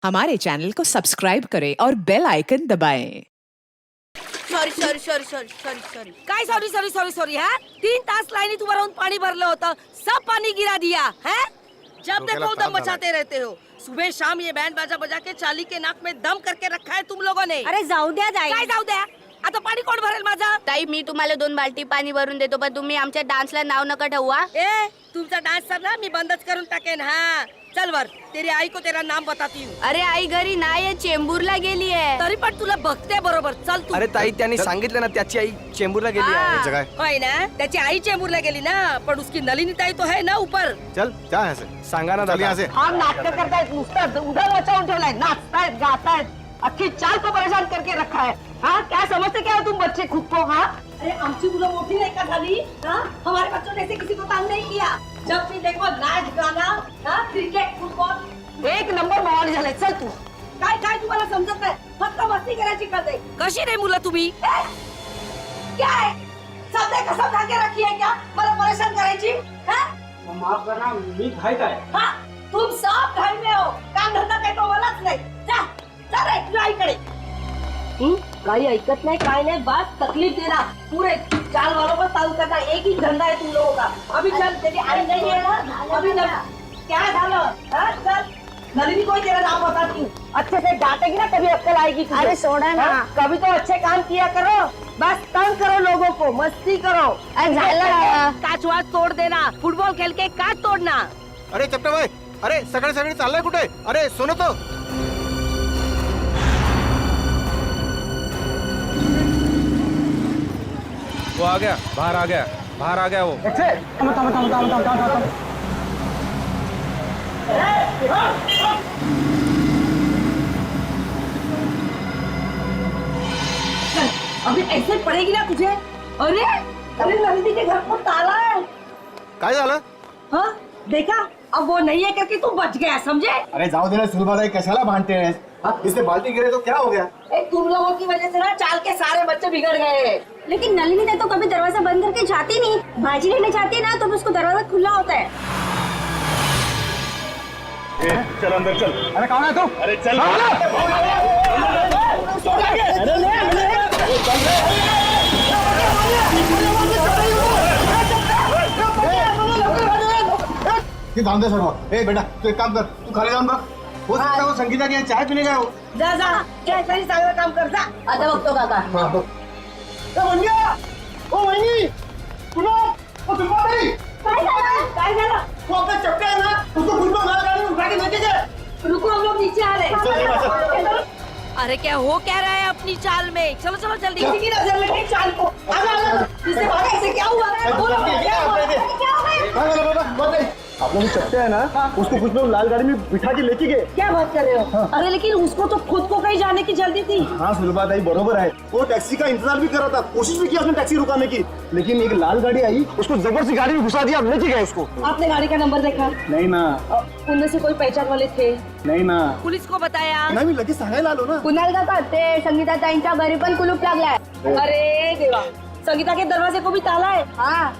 हमारे चैनल को सब्सक्राइब करें और बेल आइकन दबाएं। सॉरी काय सॉरी हा 3 तास लाईनीत उभं राहून पाणी भरलं होतं, सब पानी गिरा दिया है। जब देखो उधम मचाते रहते हो। सुबह शाम ये बैंड बाजा बजा के चाली के नाक में दम करके रखा है तुम लोगों ने। अरे जाऊ द्या काय जाऊ द्या, आता पाणी कोण भरेल माझं? ताई मी तुम्हाला 2 बाल्टी पाणी भरून देतो, पण तुम्ही आमच्या डान्सला नाव नका ठेवा। ए तुमचा डान्स सर ना मी बंदच करून टाकेन। हाँ चल वर, तेरी आई को तेरा नाम बताती हूँ। अरे आई घरी नाही, चेंबूरला गेली आहे। तरी पण तुला बघते बरोबर, चल तू। अरे ताई त्यांनी सांगितलं ना त्याची आई चेंबूरला गेली आहे। होय ना, त्याची आई चेंबूरला गेली ना, पण उसकी नलिनी ताई तो है ना ऊपर। चल क्या है से सांगा ना दादा। से हा नाटक करतायत, नुसतं उधर मचावून ठेवलाय, नाचतायत गातायत, अच्छी चाल को परेशान करके रखा है। हाँ क्या समझते क्या हो तुम बच्चे खुद को? हाँ अरे आमची मुलं मोठी नाही का झाली? हाँ हमारे बच्चों ने ऐसे किसी को तंग नहीं किया। जब भी देखो नाच गाना, हाँ क्रिकेट फुटबॉल, एक नंबर माहोल झालाय। चल तू, काय काय तुम्हाला समजत नाही, फक्त मस्ती करायची कळते। कशी रे मुलं तुम्ही? क्या है सब ने कसम खा के रखी है क्या मला परेशान करायची? हाँ माफ करना, मी घाई काय? हाँ तुम सब घर में हो, काम धंदा काही तो मलाच नाही। जा जा रे तुझ्या आईकडे। काही ऐकत नाही, काय नाही, बस तकलीफ देना पूरे चाल वालों को तंग करना, एक ही धंधा है तुम लोगों का। अभी चल, तेरी आई नहीं है ना, अभी ना क्या झालं? हाँ चल, नलिनी को तेरा नाम बताती हूँ, अच्छे से डांटेगी ना तभी अक्कल आएगी तुझे। अरे सोडा ना। हाँ, कभी तो अच्छे काम किया करो, बस तंग करो लोगों को, मस्ती करो। काच वाच तोड़ देना, फुटबॉल खेल के काच तोड़ना। अरे चपटे भाई, अरे सगळे सगळे चाललंय कुठे? अरे सुनो तो। वो आ गया, बाहर आ गया, बाहर आ गया वो। अभी ऐसे पड़ेगी ना तुझे। अरे अरे नंदी के घर पर ताला है। काय झालं? हाँ देखा, अब वो नहीं है करके तू बच गया, समझे? अरे जाओ दे ना सुलभाताई, कशाला भांडते हैं? इससे बाल्टी गिरे तो क्या हो गया? एक तुम लोगों की वजह से ना चाल के सारे बच्चे बिगड़ गए। लेकिन नलिनी ने तो कभी दरवाजा बंद करके जाती नहीं, भाजी लेने जाती है ना तो उसको दरवाजा खुला होता है। चल अंदर चल। अरे कौन है तू? अरे चल। जान दे सर्व। ए बेटा तू एक काम कर, तू खाली जाऊन बघ, हो सकता है वो संगीता की यहाँ चाय पीने गया हो। जा जा, क्या तरी चांगलं काम कर जा। आता बघतो काका। वहिनी सुनो, ओ सुलभाताई, काय झालं? वो आपका चपटे है ना, उसको खुद को गाड़ी में उठा के लेके गए। रुको, हम लोग नीचे आ चल, रहे। अरे क्या हो क्या रहा है अपनी चाल में? चलो चलो जल्दी, किसी की नजर लगे चाल को। आजा आजा, इससे भागा, ऐसे क्या हुआ? बोलो क्या हुआ? क्या हो गया? आप लोग चपटे है ना, उसको कुछ लोग लाल गाड़ी में बिठा के लेके गए। क्या बात कर रहे हो? अरे लेकिन उसको तो खुद को कहीं जाने की जल्दी थी। हाँ सुलभाताई बरोबर है, वो टैक्सी का इंतजार भी कर रहा था, कोशिश भी की उसने टैक्सी रुकाने की, लेकिन एक लाल गाड़ी आई, उसको जबरदस्ती गाड़ी में घुसा दिया, लेके गए उसको। आपने गाड़ी का नंबर देखा? नहीं ना, उनमें से कोई पहचान वाले थे? नहीं ना, पुलिस को बताया? नाही मी लगेच सांगायला आलो ना। कुणाल काका ते संगीता ताईंच्या घरी पण कुलूप लागलाय। अरे देवा, संगीता के दरवाजे को भी ताला है? हाँ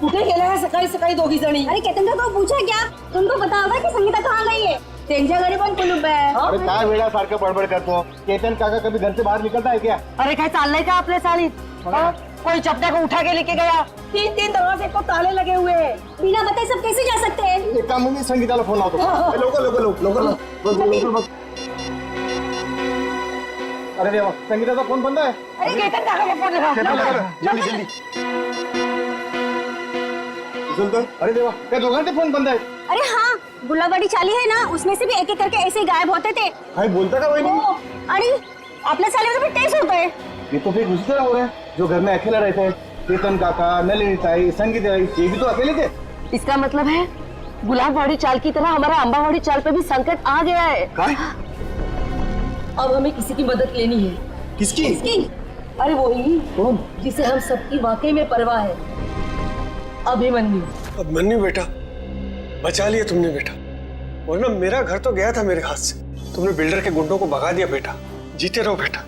कुठे गेल्या है सकाळी सकाळी दोघी जणी? अरे केतन काका को पूछा क्या? तुमको पता होगा कि संगीता कहाँ गई है? त्यांच्या घरी पण कुलूप है। अरे काय वेळा सारखं बडबड करतो, केतन काका कभी घर से बाहर निकलता है क्या? अरे काय चाललंय का आपल्या सालीत? कोई चपटा को उठा के लेके गया, 3 दरवाजे को ताले लगे हुए हैं। बिना बताए सब कैसे जा सकते हैं? एक काम मी संगीताला फोन लावतो। लवकर लवकर लवकर लवकर बघ। अरे देवा, संगीताचा फोन बंद आहे। अरे केतन काका को फोन लगा। जल्दी जल्दी। अरे देवा, त्या दोघांचे फोन बंद आहेत। अरे हाँ, गुलाबड़ी चाली है ना, उसमें से भी एक एक करके ऐसे ही गायब होते थे। काय बोलता का वहिनी? अरे आपल्या चालीवर भी टेस्ट होता है। ये तो फिर उसी तरह हो रहा है, जो घर में अकेला रहते हैं, केतन काका, नलिनी ताई, संगीता ताई, ये भी तो अकेले थे। इसका मतलब है गुलाबवाड़ी चाल की तरह हमारा अंबावाड़ी चाल पे भी संकट आ गया है। काय? अब हमें किसी की मदद लेनी है। किसकी? अरे वही जिसे हम सबकी वाकई में परवाह है, अभिमन्यु। अभिमन्यु बेटा, बचा लिया तुमने बेटा, वरना मेरा घर तो गया था मेरे हाथ से। तुमने बिल्डर के गुंडों को भगा दिया बेटा, जीते रहो बेटा।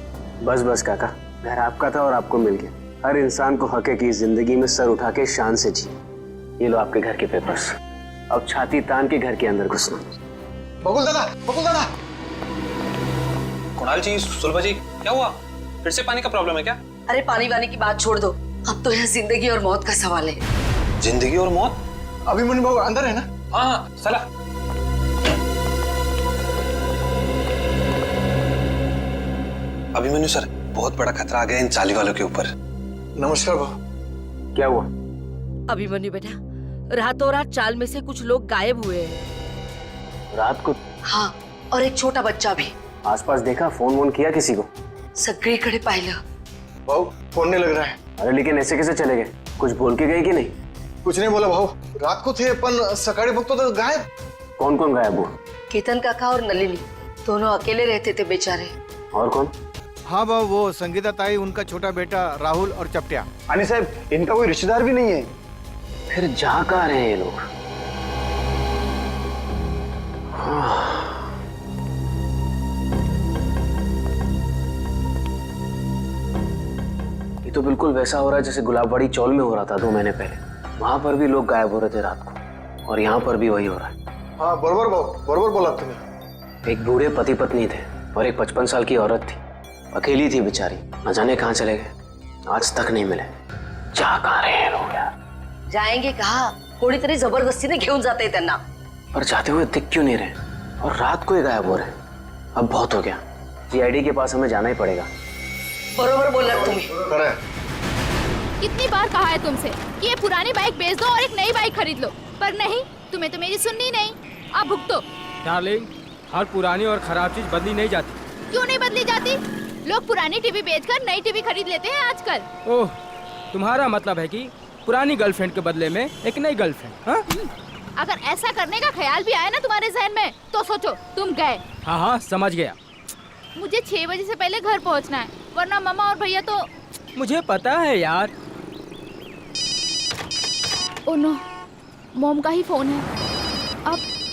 बस बस काका, घर आपका था और आपको मिल गया। हर इंसान को हक है कि जिंदगी में सर उठा के शान से जी। ये लो आपके घर के पेपर्स, अब छाती तान के घर के अंदर घुसना। बकुल दादा कुणाल जी, सुलभा जी, क्या हुआ? फिर से पानी का प्रॉब्लम है क्या? अरे पानी वानी की बात छोड़ दो, अब तो यहाँ जिंदगी और मौत का सवाल है। जिंदगी और मौत? अभिमन्यु बाबू अंदर है ना? हाँ, चला। अभिमन्यु सर, बहुत बड़ा खतरा आ गया इन चाली वालों के ऊपर। नमस्कार बाबू। क्या हुआ? अभिमन्यु बेटा, रातों रात चाल में से कुछ लोग गायब हुए हैं। रात को? हाँ, और एक छोटा बच्चा भी। आसपास देखा, फोन वोन किया किसी को? सगळीकडे पाहिलं। भाऊ फोन नहीं लग रहा है। अरे लेकिन ऐसे कैसे चले गए? कुछ बोल के गए कि नहीं? कुछ नहीं बोला भाऊ, रात को थे पण सकाळी बघतो तो गायब। कौन कौन गायब हुआ? केतन काका और नलिनी दोनों अकेले रहते थे बेचारे। और कौन? हाँ बाबू, वो संगीता ताई, उनका छोटा बेटा राहुल और चपटिया। आणि साहब इनका कोई रिश्तेदार भी नहीं है। फिर जा कहाँ रहे हैं ये लोग? ये तो बिल्कुल वैसा हो रहा है जैसे गुलाबबाड़ी चौल में हो रहा था 2 महीने पहले। वहां पर भी लोग गायब हो रहे थे रात को, और यहाँ पर भी वही हो रहा है। हाँ बरोबर भाऊ, बरोबर बोला तुम्हें। एक बूढ़े पति पत्नी थे और एक 55 साल की औरत थी। अकेली थी बेचारी, न जाने कहाँ चले गए, आज तक नहीं मिले। जा कहाँ रहे हैं लोग यार? जाएंगे कहा? कोणीतरी जबरदस्तीने घेऊन जाते त्यांना। पर जाते हुए दिख क्यों नहीं रहे, और रात को ही गायब हो रहे हैं? अब बहुत हो गया, जीआईडी के पास हमें जाना ही पड़ेगा। बरोबर बोला तुम्ही। खरं है। कितनी बार कहा है तुमसे कि ये पुरानी बाइक बेच दो और एक नई बाइक खरीद लो, पर नहीं, तुम्हें तो मेरी सुननी नहीं। अब भुगतो। डार्लिंग, हर पुरानी और खराब चीज बदली नहीं जाती। क्यों नहीं बदली जाती? लोग पुरानी टीवी बेचकर नई टीवी खरीद लेते हैं आजकल। ओह, तुम्हारा मतलब है कि पुरानी गर्लफ्रेंड के बदले में एक नई गर्लफ्रेंड? हाँ? अगर ऐसा करने का ख्याल भी आया ना तुम्हारे जहन में, तो सोचो तुम गए। हाँ हाँ, समझ गया। मुझे 6 बजे से पहले घर पहुंचना है, वरना मामा और भैया तो। मुझे पता है यार। ओह नो, मॉम का ही फोन है।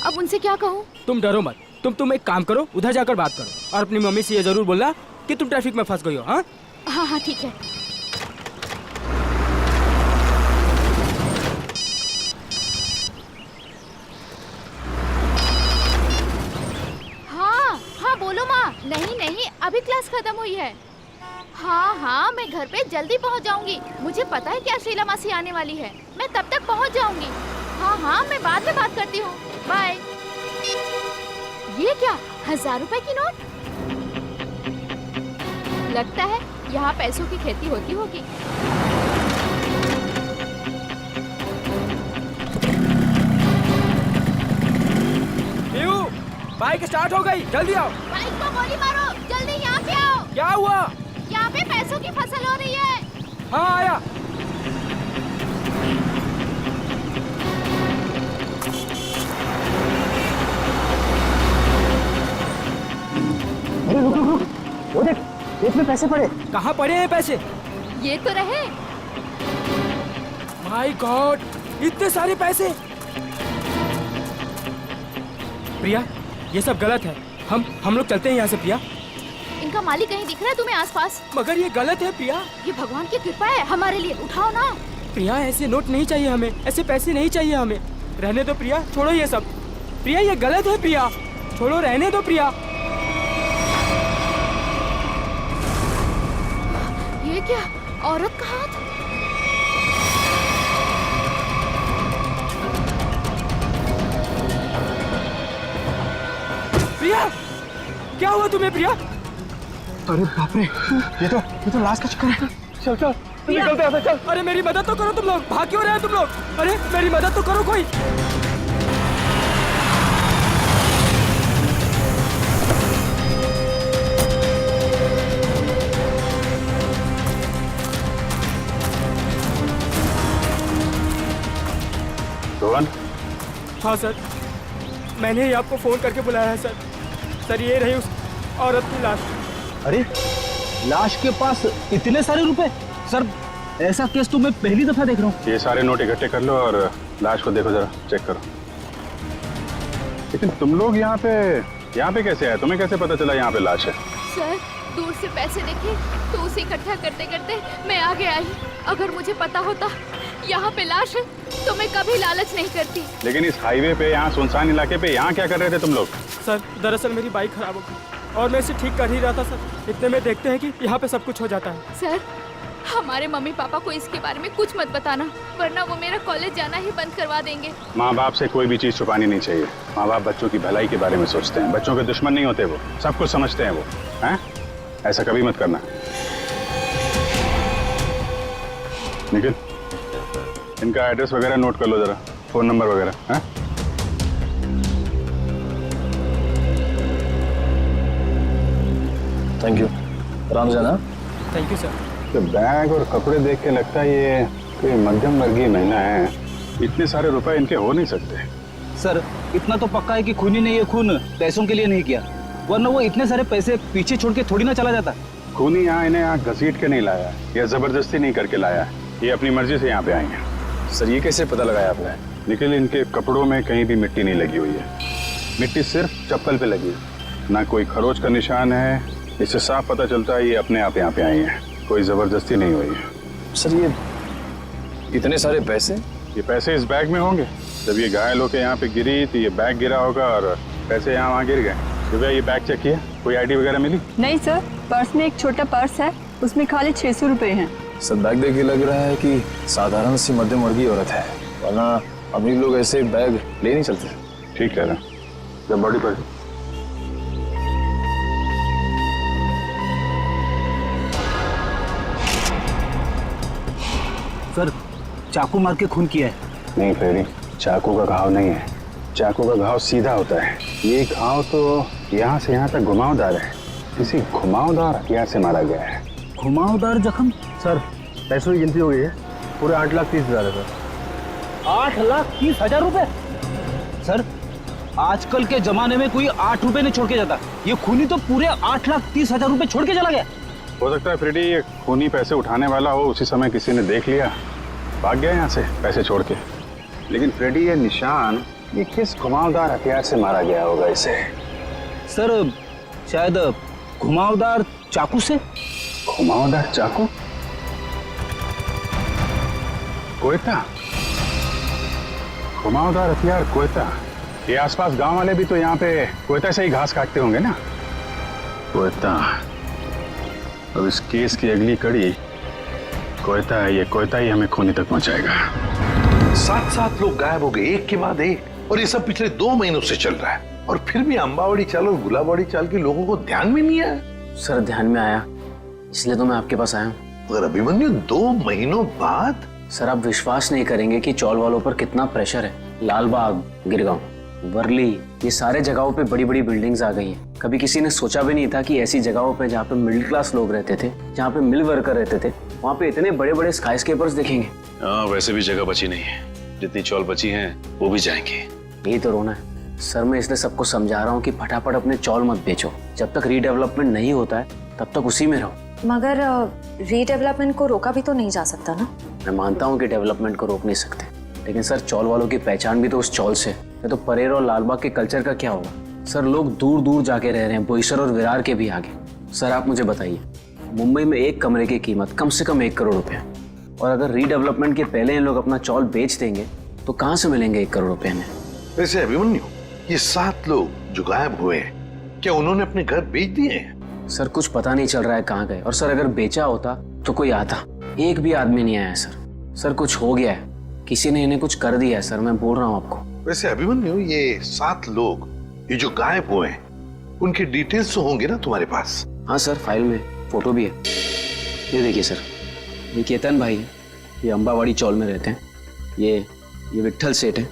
अब उनसे क्या कहूँ? तुम डरो मत, तुम एक काम करो, उधर जाकर बात करो और अपनी मम्मी से ये जरूर बोलना कि तुम ट्रैफिक में फंस गई हो। हाँ हाँ हाँ ठीक है। हाँ हाँ बोलो माँ। नहीं नहीं, अभी क्लास खत्म हुई है। हाँ हाँ, मैं घर पे जल्दी पहुँच जाऊंगी। मुझे पता है कि आज शीला मासी आने वाली है, मैं तब तक पहुँच जाऊंगी। हाँ हाँ, मैं बाद में बात करती हूँ, बाय। ये क्या, 1000 रुपए की नोट? लगता है यहाँ पैसों की खेती होती होगी। बाइक स्टार्ट हो गई, जल्दी आओ। बाइक को गोली मारो, जल्दी यहाँ पे आओ। क्या हुआ? यहाँ पे पैसों की फसल हो रही है। हाँ आया। अरे रुक रुक रुक, वो देख, इसमें पैसे पड़े। कहाँ पड़े हैं पैसे? ये तो रहे। माय गॉड, इतने सारे पैसे। प्रिया, ये सब गलत है। हम लोग चलते हैं यहाँ से प्रिया। इनका मालिक कहीं दिख रहा है तुम्हें आसपास? मगर ये गलत है प्रिया। ये भगवान की कृपा है हमारे लिए, उठाओ ना। प्रिया, ऐसे नोट नहीं चाहिए हमें, ऐसे पैसे नहीं चाहिए हमें। रहने दो प्रिया, छोड़ो ये सब। प्रिया, ये गलत है प्रिया, छोड़ो, रहने दो प्रिया। ये क्या, औरत का हाथ? प्रिया, क्या हुआ तुम्हें प्रिया? अरे बाप रे, ये तो लाश का चक्कर है। चल चल निकलते हैं, चल। अरे मेरी मदद तो करो तुम लोग, भाग क्यों रहे हो तुम लोग? अरे मेरी मदद तो करो कोई। रोहन? हाँ सर, मैंने ही आपको फोन करके बुलाया है सर। सर, ये रही उस औरत की लाश। अरे लाश के पास इतने सारे रुपए? सर, ऐसा केस तो मैं पहली दफा देख रहा हूँ। ये सारे नोट इकट्ठे कर लो और लाश को देखो, जरा चेक करो। लेकिन तुम लोग यहाँ पे कैसे आए? तुम्हें कैसे पता चला यहाँ पे लाश है? सर, दूर से पैसे देखे तो उसे इकट्ठा करते करते मैं आगे आई। अगर मुझे पता होता यहाँ पे लाश है तो मैं कभी लालच नहीं करती। लेकिन इस हाईवे पे, यहाँ सुनसान इलाके पे, यहाँ क्या कर रहे थे तुम लोग? सर, दरअसल मेरी बाइक खराब हो गई, और मैं इसे ठीक कर ही रहा था सर। इतने में देखते हैं कि यहाँ पे सब कुछ हो जाता है। सर, हमारे मम्मी पापा को इसके बारे में कुछ मत बताना, वरना वो मेरा कॉलेज जाना ही बंद करवा देंगे। माँ बाप से कोई भी चीज छुपानी नहीं चाहिए। माँ बाप बच्चों की भलाई के बारे में सोचते हैं, बच्चों के दुश्मन नहीं होते, वो सब कुछ समझते हैं वो। हैं? ऐसा कभी मत करना। निखिल, इनका एड्रेस वगैरह नोट कर लो जरा, फोन नंबर वगैरह। हैं? Thank you. आराम से ना। Thank you sir. तो बैग और कपड़े देख के लगता है ये कोई मध्यम वर्गीय महिला है। इतने सारे रुपए इनके हो नहीं सकते। सर, इतना तो पक्का है कि खूनी ने ये खून पैसों के लिए नहीं किया, वरना वो इतने सारे पैसे पीछे छोड़ के थोड़ी ना चला जाता। खूनी यहाँ इन्हें यहाँ घसीट के नहीं लाया या जबरदस्ती नहीं करके लाया, ये अपनी मर्जी से यहाँ पे आई हैं। सर, ये कैसे पता लगाया आपने? निखिल, इनके कपड़ों में कहीं भी मिट्टी नहीं लगी हुई है। मिट्टी सिर्फ चप्पल पे लगी है, ना कोई खरोच का निशान है। इससे साफ पता चलता है ये अपने आप यहाँ पे आई हैं, कोई जबरदस्ती नहीं हुई है। सर, ये इतने सारे पैसे? ये पैसे इस बैग में होंगे। जब ये घायल होकर यहाँ पे गिरी तो ये बैग गिरा होगा और पैसे यहाँ वहाँ गिर गए। भैया, ये बैग चेक किया, कोई आईडी वगैरह मिली? नहीं सर, पर्स में एक छोटा पर्स है, उसमें खाली 600 रुपए हैं। सर, बैग देख के लग रहा है कि साधारण सी मध्यम वर्गीय औरत है, वरना अमीर लोग ऐसे बैग ले नहीं चलते। ठीक कह रहा, जब बॉडी पर। सर, चाकू मार के खून किया है। नहीं फेरी, चाकू का घाव नहीं है, चाकू का घाव सीधा होता है। ये घाव तो यहाँ से यहाँ तक घुमावदार है, किसी घुमावदार हथियार से मारा गया है। घुमावदार जख्म? सर, पैसों की गिनती हो गई है, पूरे 8,30,000 है सर। 8,30,000 रुपए? सर, आजकल के जमाने में कोई 8 रुपए नहीं छोड़ के जाता, ये खूनी तो पूरे 8,30,000 रुपए छोड़ के चला गया। हो सकता है फ्रेडी ये खूनी पैसे उठाने वाला हो, उसी समय किसी ने देख लिया, भाग गया यहाँ से पैसे छोड़ के। लेकिन फ्रेडी, ये निशान ये किस घुमावदार हथियार से मारा गया होगा इसे? सर, शायद घुमावदार चाकू से। घुमावदार चाकू? कोयता? घुमावदार हथियार कोयता? ये आसपास गांव वाले भी तो यहाँ पे कोयता से ही घास काटते होंगे ना। कोयता। अब इस केस की अगली कड़ी कोयता है। ये कोयता ही हमें खूनी तक पहुंचाएगा। 7 लोग गायब हो गए, एक के बाद एक, और ये सब पिछले 2 महीनों से चल रहा है, और फिर भी अंबावाड़ी चाल और गुलाबवाड़ी चाल के लोगों को ध्यान में नहीं आया। सर, ध्यान में आया, इसलिए तो मैं आपके पास आया हूँ। मगर अभिमन्यु, 2 महीनों बाद? सर, आप विश्वास नहीं करेंगे कि चौल वालों पर कितना प्रेशर है। लालबाग, गिरगांव, वर्ली, ये सारे जगहों पे बड़ी बड़ी बिल्डिंग्स आ गई हैं। कभी किसी ने सोचा भी नहीं था कि ऐसी जगहों पे जहाँ पे मिडिल क्लास लोग रहते थे, जहाँ पे मिल वर्कर रहते थे, वहाँ पे इतने बड़े बड़े स्काईस्केपर्स देखेंगे। हाँ, वैसे भी जगह बची नहीं है, जितनी चौल बची हैं वो भी जाएंगे। यही तो रोना है सर। मैं इसलिए सबको समझा रहा हूँ कि फटाफट अपने चौल मत बेचो। जब तक रीडेवलपमेंट नहीं होता है तब तक उसी में रहो। मगर रीडेवलपमेंट को रोका भी तो नहीं जा सकता ना। मैं मानता हूँ कि डेवलपमेंट को रोक नहीं सकते, लेकिन सर, चौल वालों की पहचान भी तो उस चौल से है। तो परेर और लालबाग के कल्चर का क्या होगा? सर, लोग दूर दूर जाके रह रहे हैं, बोईसर और विरार के भी आगे। सर, आप मुझे बताइए, मुंबई में एक कमरे की कीमत कम से कम 1 करोड़ रुपए है, और अगर रीडेवलपमेंट के पहले इन लोग अपना चौल बेच देंगे तो कहाँ से मिलेंगे 1 करोड़ रुपए में? वैसे अभिमन्यु, ये 7 लोग जो गायब हुए हैं, क्या उन्होंने अपने घर बेच दिए हैं? सर, कुछ पता नहीं चल रहा है कहाँ गए। और सर, अगर बेचा होता तो कोई आता, एक भी आदमी नहीं आया सर। सर, कुछ हो गया है, किसी ने इन्हें कुछ कर दिया है सर, मैं बोल रहा हूँ आपको। वैसे अभिमन्यु, ये 7 लोग ये जो गायब हुए हैं, उनके डिटेल्स तो होंगे ना तुम्हारे पास? हाँ सर, फाइल में फोटो भी है। ये देखिए सर, ये केतन भाई है, ये अंबावाड़ी चौल में रहते हैं। ये विट्ठल सेठ है,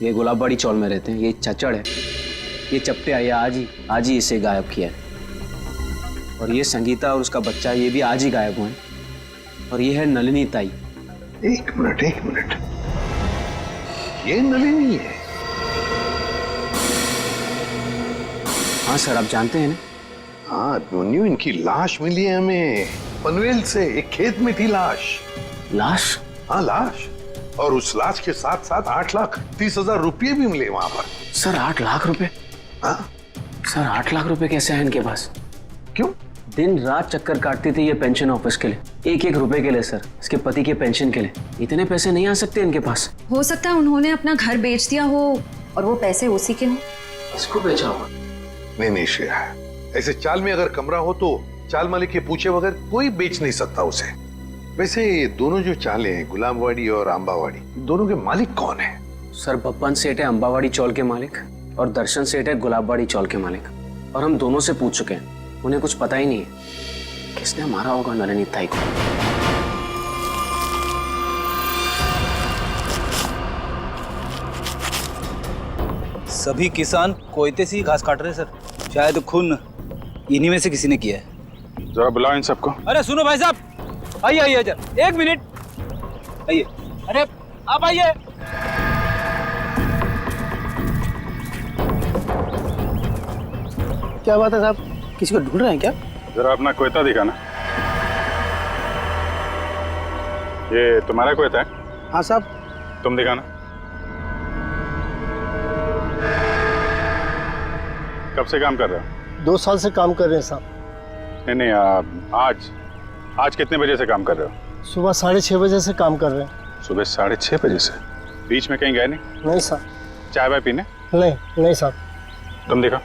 ये गुलाबवाड़ी चौल में रहते हैं। ये चचड़ है, ये चपटे आया आज ही इसे गायब किया है। और ये संगीता और उसका बच्चा, ये भी आज ही गायब हुए हैं। और ये है नलिनी ताई। एक मिनट, ये नलिनी है? हाँ सर, आप जानते हैं ना? हाँ अभिमन्यु, इनकी लाश मिली है हमें पनवेल से। एक खेत में थी लाश। लाश? हाँ, लाश। और उस लाश के साथ साथ 8,30,000 रुपये भी मिले वहां पर। सर, 8 लाख रुपए? हाँ सर, 8 लाख रुपए कैसे हैं इनके पास? क्यों? दिन रात चक्कर काटती थी ये पेंशन ऑफिस के लिए, 1-1 रुपए के लिए सर, इसके पति के पेंशन के लिए। इतने पैसे नहीं आ सकते इनके पास। हो सकता है उन्होंने अपना घर बेच दिया हो और वो पैसे उसी के हों। इसको बेचा होगा? नहीं श्रेया, ऐसे चाल में अगर कमरा हो तो चाल मालिक के पूछे बगैर कोई बेच नहीं सकता उसे। वैसे दोनों जो चालें हैं, गुलाबवाड़ी और अंबावाड़ी, दोनों के मालिक कौन है? सर बप्पन सेठ है अंबावाड़ी चौल के मालिक और दर्शन सेठ है गुलाबवाड़ी चौल के मालिक। और हम दोनों से पूछ चुके हैं, उन्हें कुछ पता ही नहीं है किसने मारा होगा नलिनी ताई को। सभी किसान कोयते से ही घास काट रहे हैं सर। शायद खून इन्हीं में से किसी ने किया है। जरा बुलाओ इन सबको। अरे सुनो भाई साहब, आइए आइए जरा, एक मिनट आइए। अरे आप आइए। क्या बात है साहब, किसी को ढूंढ रहे हैं क्या? जरा अपना कोयता दिखाना। ये तुम्हारा कोयता है? हाँ साहब। तुम दिखाना। कब से काम कर रहे हो? 2 साल से काम कर रहे हैं साहब। नहीं, आज कितने बजे से काम कर रहे हो? सुबह 6:30 बजे से काम कर रहे हैं। सुबह 6:30 बजे से? बीच में कहीं गए नहीं? नहीं साहब। चाय वाय पीने? नहीं साहब। तुम दिखा।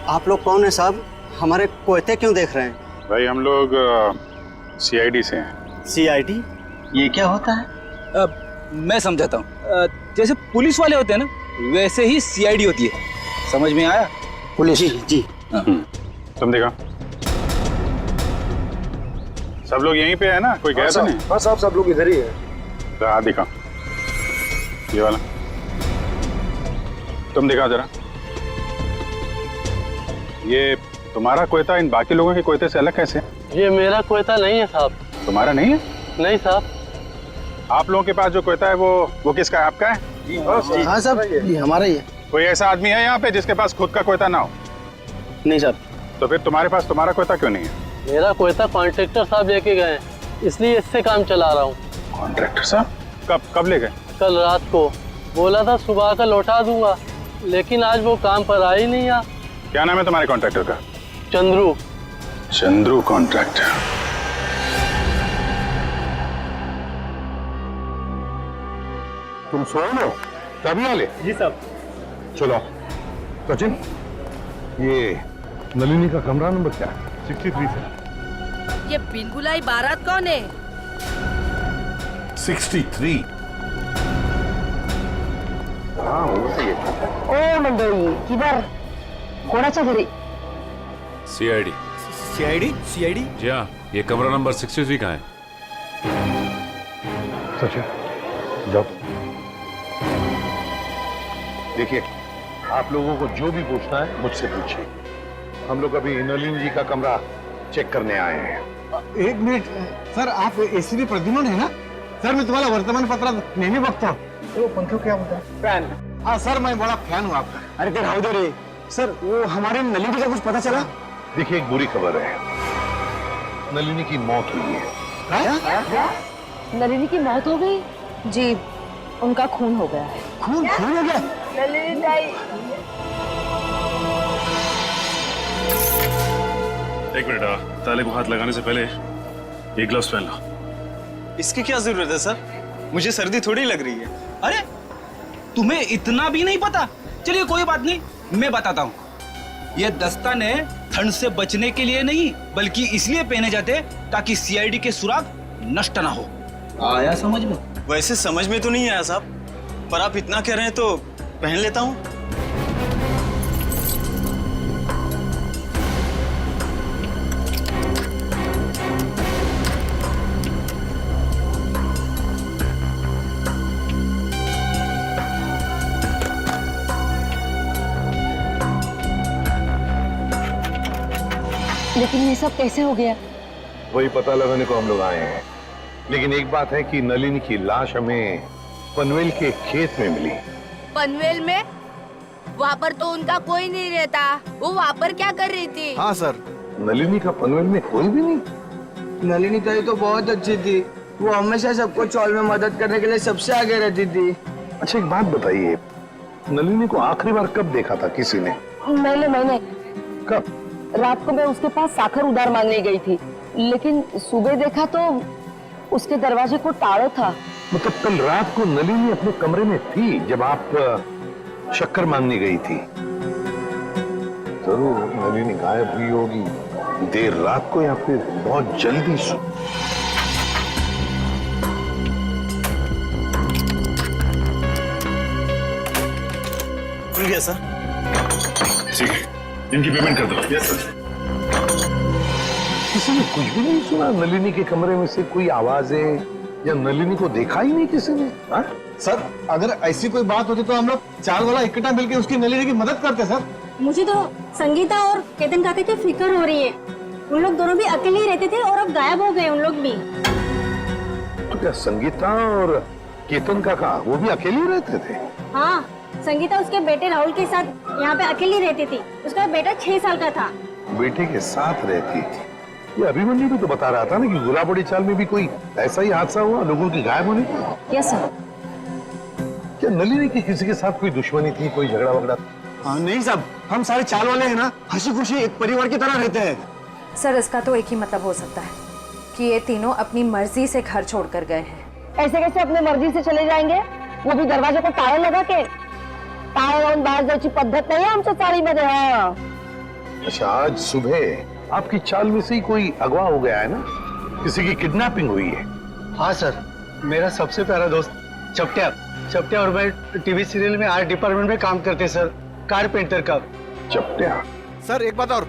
आप लोग कौन है साहब? हमारे कोयते क्यों देख रहे हैं? भाई हम लोग CID से हैं। CID? ये क्या होता है? मैं समझाता हूँ। जैसे पुलिस वाले होते हैं ना, वैसे ही CID होती है। समझ में आया? पुलिस? जी। तुम दिखा। सब लोग यहीं पे है ना? कोई गया तो नहीं? हाँ साहब, सब लोग इधर ही है। तो हाँ दिखा, ये वाला। तुम दिखा जरा। ये तुम्हारा कोयता इन बाकी लोगों के कोयते से अलग कैसे? ये मेरा कोयता नहीं है साहब। तुम्हारा नहीं है? नहीं साहब। आप लोगों के पास जो कोयता है वो किसका है? आपका है? हाँ साहब, ये हमारा ही है। कोई ऐसा आदमी है यहाँ पे जिसके पास खुद का कोयता ना हो? नहीं साहब। तो फिर तुम्हारे पास तुम्हारा कोयता क्यों नहीं है? मेरा कोयता कॉन्ट्रैक्टर साहब लेके गए, इसलिए इससे काम चला रहा हूँ। कॉन्ट्रैक्टर साहब? कब ले गए? कल रात को। बोला था सुबह का लौटा दूंगा, लेकिन आज वो काम पर आ ही नहीं। क्या नाम है तुम्हारे कॉन्ट्रैक्टर का? चंद्रू। चंद्रू कॉन्ट्रैक्टर। तुम सोए ना तभी वाले? जी साहब। चलो सचिन, ये नलिनी का कमरा नंबर क्या है? 63 से। ये बिलगुलाई बारात कौन है? 63। हाँ वो सही है। ओ मंडळी, किधर कोणाच्या घरी? CID। CID? जी हाँ, ये कमरा नंबर 63 का है। सचिन जाओ। देखिए, आप लोगों को जो भी पूछना है मुझसे पूछिए। हम लोग अभी नलिनी जी का कमरा चेक करने आए हैं। 1 मिनिट सर, आप ACP प्रद्युम्न है ना? सर मैं तुम्हाला वर्तमानपत्रात नेहमी बघतो। वो पंखा क्या होता है? फैन। हाँ सर, मैं बड़ा फैन हूँ आपका। अरे ते राहू दे रे सर, वो हमारे नलिनी का कुछ पता चला? देखिए, एक बुरी खबर है, नलिनी की मौत हुई है। नलिनी की मौत हो गई? जी, उनका खून हो गया है। खून हो गया? नलिनी ताई। एक मिनट, ताले को हाथ लगाने से पहले ये ग्लव्स पहन लो। इसकी क्या जरूरत है सर? मुझे सर्दी थोड़ी लग रही है। अरे तुम्हें इतना भी नहीं पता? चलिए कोई बात नहीं, मैं बताता हूँ। ये दस्ताने ठंड से बचने के लिए नहीं, बल्कि इसलिए पहने जाते ताकि CID के सुराग नष्ट ना हो। आया समझ में? वैसे समझ में तो नहीं आया साहब, पर आप इतना कह रहे हैं तो पहन लेता हूँ। लेकिन ये सब कैसे हो गया? वही पता लगाने को हम लोग आए हैं। लेकिन एक बात है कि नलिनी की लाश हमें पनवेल के खेत में मिली। पनवेल में? वहाँ पर तो उनका कोई नहीं रहता। वो वहाँ पर क्या कर रही थी? हाँ सर। नलिनी का पनवेल में कोई भी नहीं? नलिनी ताई तो बहुत अच्छी थी, वो हमेशा सबको चौल में मदद करने के लिए सबसे आगे रहती थी। अच्छा एक बात बताइए, नलिनी को आखिरी बार कब देखा था किसी ने? मैंने कब? रात को मैं उसके पास साखर उधार मांगने गई थी, लेकिन सुबह देखा तो उसके दरवाजे को ताला था। मतलब कल रात को नलिनी अपने कमरे में थी जब आप शक्कर मांगने गई थी? जरूर नलिनी गायब हुई होगी, देर रात को या फिर बहुत जल्दी खुल गया सर। ठीक है, इनकी पेमेंट कर दो। Yes sir. किसी ने कुछ भी नहीं सुना? नलिनी के कमरे में से कोई आवाजें या नलिनी को देखा ही नहीं किसी ने? हाँ? सर अगर ऐसी कोई बात होती तो हम लोग 4 वाला इकट्ठा मिलकर उसकी नलिनी की मदद करते सर। मुझे तो संगीता और केतन काका की फिक्र हो रही है। उन लोग दोनों भी अकेले ही रहते थे और अब गायब हो गए उन लोग भी। तो क्या संगीता और केतन काका वो भी अकेले ही रहते थे? हाँ, संगीता उसके बेटे राहुल के साथ यहाँ पे अकेली रहती थी। उसका बेटा 6 साल का था। बेटे के साथ रहती थी। ये अभिमन्यु भी तो बता रहा था ना कि गुलाबड़ी चाल में भी कोई ऐसा ही हादसा हुआ लोगों की गायब होने का। Yes sir. क्या नलिनी की किसी के साथ कोई दुश्मनी थी, कोई झगड़ा वगड़ा? नहीं साहब, हम सारे चाल वाले हैं ना, हंसी खुशी एक परिवार की तरह रहते हैं। सर इसका तो एक ही मतलब हो सकता है कि ये तीनों अपनी मर्जी से घर छोड़कर गए हैं। ऐसे कैसे अपने मर्जी से चले जाएंगे? वो भी दरवाजे को ताला लगा के। ताला लावून बाहेर जायची पद्धत नाही आमच्या चाळीमध्ये। हाँ। अच्छा, आज सुबह आपकी चाल में से ही कोई अगवा हो गया है ना? किसी की किडनैपिंग हुई है? हाँ सर, मेरा सबसे प्यारा दोस्त चपटिया और मैं टीवी सीरियल में आर्ट डिपार्टमेंट में काम करते सर, कारपेंटर का। चपटिया? सर एक बात और,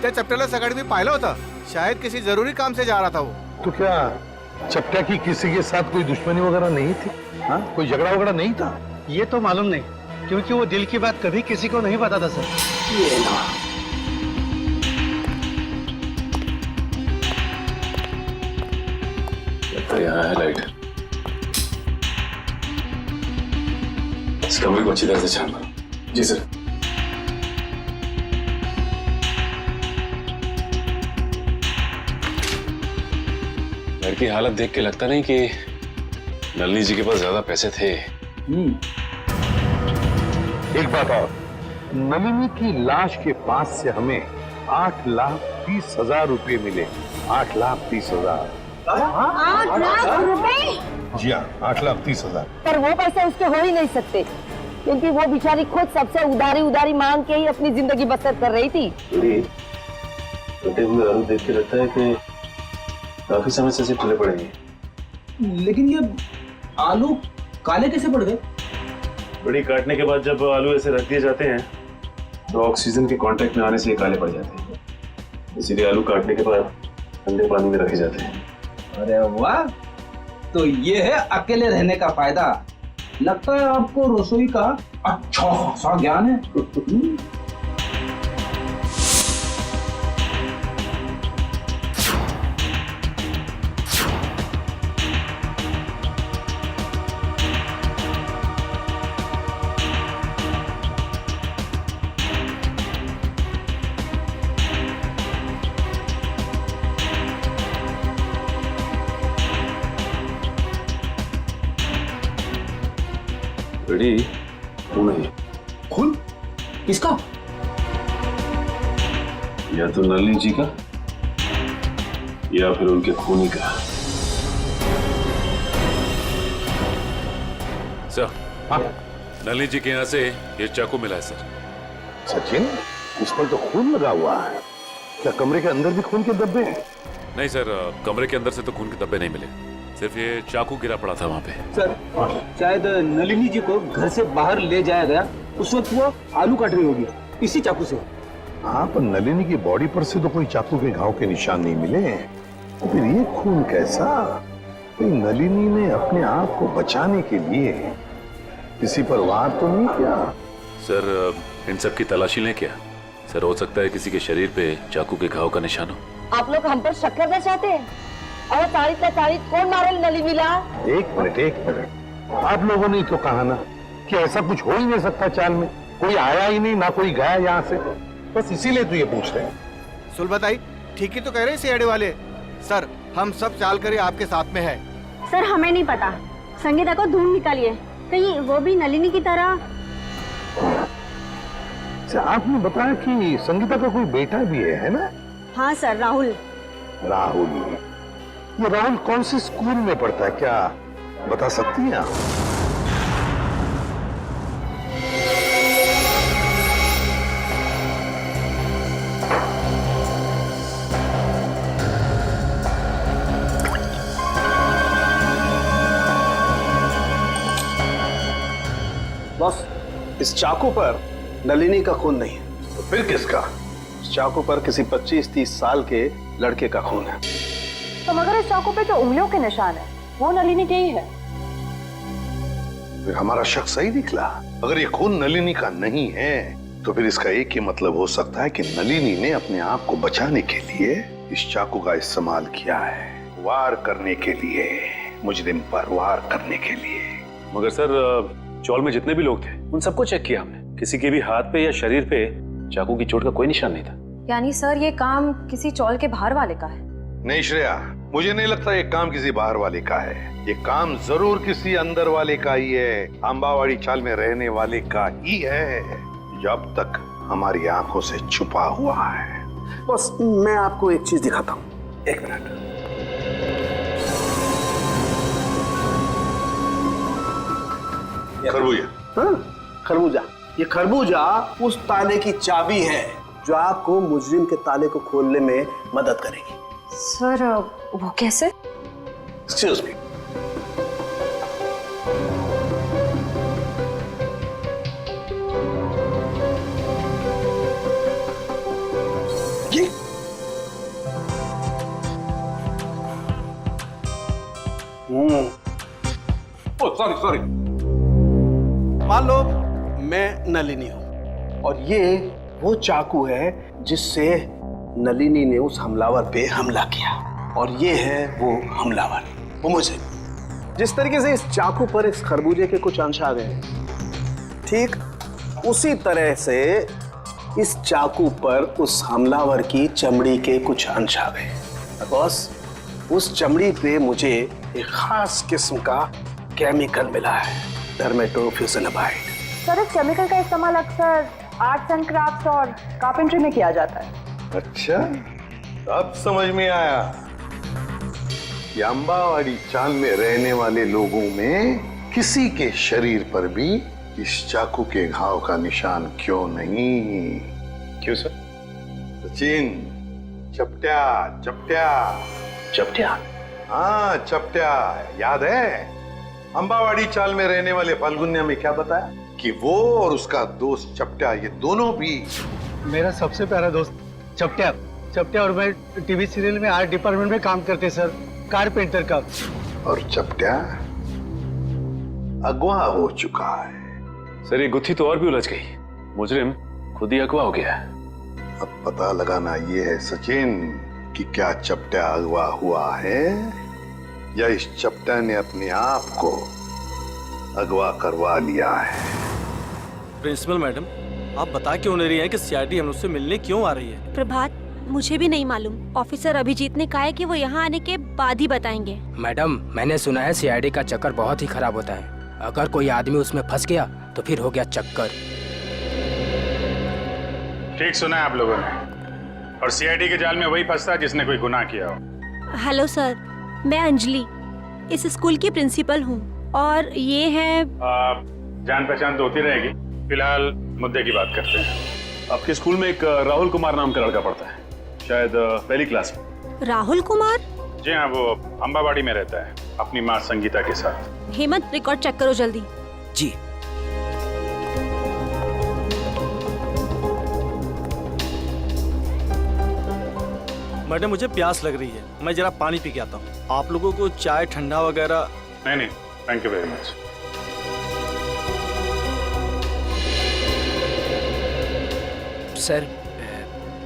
त्या चपट्याला सकाळी मी पाहिलं होतं, शायद किसी जरूरी काम से जा रहा था वो। तो क्या चपटिया की किसी के साथ कोई दुश्मनी वगैरह नहीं थी? हाँ, कोई झगड़ा वगैरह नहीं था? ये तो मालूम नहीं, क्योंकि वो दिल की बात कभी किसी को नहीं बताता सर। ये ना। तो यहाँ है लाइट, इस कमरे को अच्छी तरह से छान मारो। जी सर। घर की हालत देख के लगता नहीं कि नलिनी जी के पास ज्यादा पैसे थे। एक बात और, नलिनी की लाश के पास से हमें 8,30,000 रुपए मिले। 8,30,000। 8 लाख रुपए? जी हाँ, 8,30,000। पर वो पैसे उसके हो ही नहीं सकते, क्योंकि वो बेचारी खुद सबसे उधारी मांग के ही अपनी जिंदगी बसर कर रही थी। कटे हुए आलू देख के लगता है कि काफी समय से इसे खुले पड़ेंगे। लेकिन ये आलू काले कैसे पड़ गए? बड़ी काटने के बाद जब आलू ऐसे रख दिए जाते हैं तो ऑक्सीजन के कांटेक्ट में आने से ये काले पड़ जाते हैं, इसीलिए आलू काटने के बाद ठंडे पानी में रखे जाते हैं। अरे वाह, तो ये है अकेले रहने का फायदा। लगता है आपको रसोई का अच्छा खासा ज्ञान है। रेडी? खून है। खून? किसका? या तो नलिनी जी का या फिर उनके खूनी का। सर, नलिनी जी के यहाँ से ये चाकू मिला है सर। सचिन, उस पर तो खून लगा हुआ है। क्या कमरे के अंदर भी खून के धब्बे हैं? नहीं सर, कमरे के अंदर से तो खून के धब्बे नहीं मिले, सिर्फ ये चाकू गिरा पड़ा था वहाँ पे। सर, शायद नलिनी जी को घर से बाहर ले जाया गया, उस वक्त वो आलू काट रही होगी इसी चाकू से। हाँ, पर नलिनी की बॉडी पर से तो कोई चाकू के घाव के निशान नहीं मिले। फिर ये खून कैसा? कोई नलिनी ने अपने आप को बचाने के लिए किसी पर वार तो नहीं किया? सर, इन सब की तलाशी लें क्या? सर, हो सकता है किसी के शरीर पे चाकू के घाव का निशान हो। आप लोग हम पर शक करना चाहते हैं? और तारीख कौन मारेल नलिनीला? एक मिनट, आप लोगों ने तो कहा ना कि ऐसा कुछ हो ही नहीं सकता चाल में। कोई आया ही नहीं, ना कोई गया यहाँ से, बस इसीलिए तो ये पूछ रहे हैं। सुलभताई ठीक ही तो कह रहे सीआईडी वाले। सर, हम सब चाल कर आपके साथ में है। सर, हमें नहीं पता, संगीता को ढूंढ निकालिए, कहीं वो भी नलिनी की तरह। आपने बताया कि संगीता का कोई बेटा भी है ना? हाँ सर, राहुल। ये राहुल कौन से स्कूल में पढ़ता है, क्या बता सकती हैं आप? बॉस, इस चाकू पर नलिनी का खून नहीं है। तो फिर किसका? इस चाकू पर किसी 25-30 साल के लड़के का खून है। तो मगर इस चाकू पे जो उंगलियों के निशान है वो नलिनी के ही है। फिर हमारा शक सही निकला। अगर ये खून नलिनी का नहीं है तो फिर इसका एक ही मतलब हो सकता है कि नलिनी ने अपने आप को बचाने के लिए इस चाकू का इस्तेमाल किया है, वार करने के लिए, मुजरिम पर वार करने के लिए। मगर सर, चौल में जितने भी लोग थे उन सबको चेक किया हमने, किसी के भी हाथ पे या शरीर पे चाकू की चोट का कोई निशान नहीं था। यानी सर ये काम किसी चौल के बाहर वाले का है? नहीं श्रेया, मुझे नहीं लगता ये काम किसी बाहर वाले का है। ये काम जरूर किसी अंदर वाले का ही है, अंबावाड़ी चाल में रहने वाले का ही है, जो अब तक हमारी आंखों से छुपा हुआ है। बस मैं आपको एक चीज दिखाता हूँ, एक मिनट। खरबूजा। हाँ, खरबूजा। ये खरबूजा उस ताले की चाबी है जो आपको मुजरिम के ताले को खोलने में मदद करेगी। सर वो कैसे? Excuse me. ये सॉरी, मान लो मैं नलिनी हूं और ये वो चाकू है जिससे नलिनी ने उस हमलावर पे हमला किया, और ये है वो हमलावर, वो मुझे। जिस तरीके से इस चाकू पर इस खरबूजे के कुछ अंश आ गए, ठीक उसी तरह से इस चाकू पर उस हमलावर की चमड़ी के कुछ अंश आ गए। बॉस, उस चमड़ी पे मुझे एक खास किस्म का केमिकल मिला है, डर्मेटोफ्यूजिनामाइड। सर इस केमिकल का इस्तेमाल अक्सर आर्ट्स एंड क्राफ्ट्स और कारपेंट्री में किया जाता है। अच्छा, अब समझ में आया कि अंबावाड़ी चाल में रहने वाले लोगों में किसी के शरीर पर भी इस चाकू के घाव का निशान क्यों नहीं। क्यों सर? सचिन, चपट्या चपट्या चपट्या, हाँ चपट्या, याद है? अंबावाड़ी चाल में रहने वाले फाल्गुन्या में क्या बताया कि वो और उसका दोस्त चपट्या, ये दोनों भी मेरा सबसे प्यारा दोस्त चपट्या। चपट्या और मैं टीवी सीरियल में आर्ट डिपार्टमेंट में काम करते सर, कारपेंटर का। और चपट्या अगवा हो चुका है। सर ये गुत्थी तो और भी उलझ गई, मुजरिम खुद ही अगवा हो गया है। अब पता लगाना ये है सचिन कि क्या चपट्या अगवा हुआ है या इस चपट्या ने अपने आप को अगवा करवा लिया है। प्रिंसिपल मैडम, आप बता क्यों नहीं रही हैं कि सीआईडी हम उससे मिलने क्यों आ रही है? प्रभात, मुझे भी नहीं मालूम। ऑफिसर अभिजीत ने कहा है कि वो यहाँ आने के बाद ही बताएंगे। मैडम, मैंने सुना है सीआईडी का चक्कर बहुत ही खराब होता है। अगर कोई आदमी उसमें फंस गया तो फिर हो गया चक्कर। ठीक सुना है आप लोगों ने, और सीआईडी के जाल में वही फंसता है जिसने कोई गुनाह किया हो। हेलो सर, मैं अंजलि इस स्कूल की प्रिंसिपल हूँ और ये है। जान पहचान तो होती रहेगी, फिलहाल मुद्दे की बात करते हैं। आपके स्कूल में एक राहुल कुमार नाम का लड़का पढ़ता है, शायद पहली क्लास में। राहुल कुमार? जी हाँ, वो अंबावाड़ी में रहता है अपनी माँ संगीता के साथ। हेमंत, रिकॉर्ड चेक करो जल्दी। जी। मैडम मुझे प्यास लग रही है, मैं जरा पानी पी के आता हूँ। आप लोगों को चाय ठंडा वगैरह? नहीं, thank you very much. Sir,